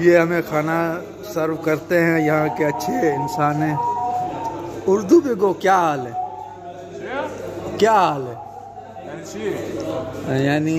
ये हमें खाना सर्व करते हैं, यहाँ के अच्छे इंसान हैं. उर्दू में गो क्या हाल है? क्या हाल है? यानी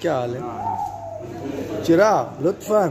क्या हाल है? चरा लुत्फन.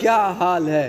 क्या हाल है?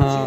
हाँ.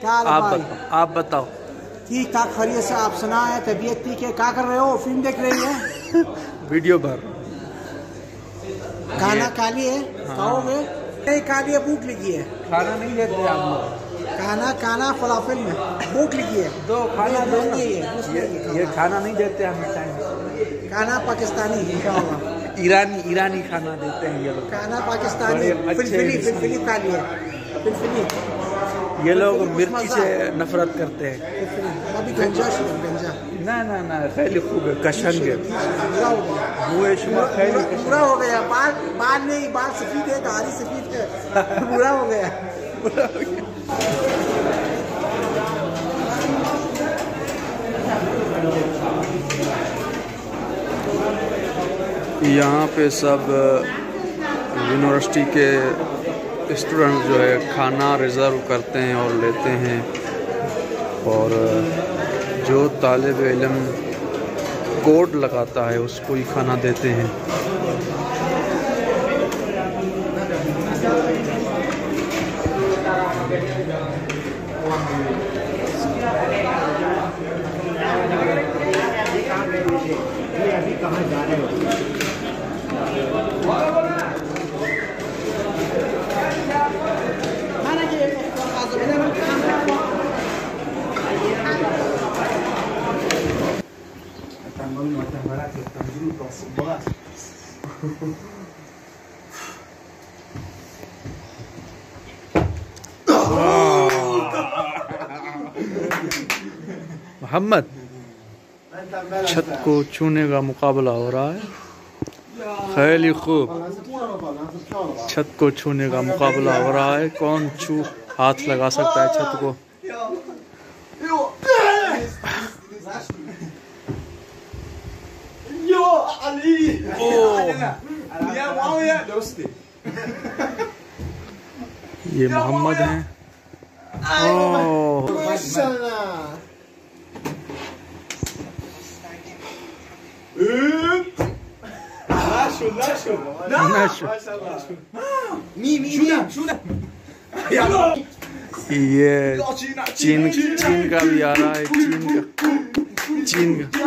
क्या हाल है भाई? आप बताओ. ठीक ठाक खैरियत से. आप सुना है तबीयत ठीक है? क्या कर रहे हो? फिल्म देख रही है? वीडियो भर. खाना खा लिए? खाओगे? नहीं खा लिए. भूख लगी है. खाना नहीं देते आप लोग. खाना फलाफल में भूख लगी है. दो खाना दो ना. ये ये खाना नहीं देते हमें टाइम. खाना पाकिस्तानी क्या होगा? ईरानी खाना देते हैं ये लोग. खाना पाकिस्तानी. फिलफिली खा लिए. फिलफिली. ये लोग मिर्ची से नफरत करते हैं. अभी गंजा. ना खैली खूब है. कशंग है. बुए शुमा खैली पूरा हो गया. बाल नहीं, बाल सफेद है, दाढ़ी सफेद है. पूरा हो गया. यहाँ पे सब यूनिवर्सिटी के स्टूडेंट जो है खाना रिज़र्व करते हैं और लेते हैं, और जो तालिब इल्म कोड लगाता है उसको ही खाना देते हैं. अभी कहाँ जा रहे हो? मोहम्मद, छत को छूने का मुकाबला हो रहा है. खैली खूब. छत को छूने का मुकाबला हो रहा है. कौन हाथ लगा सकता है छत को. ये मोहम्मद हैं. ये चीन का भी आ रहा है. चीन का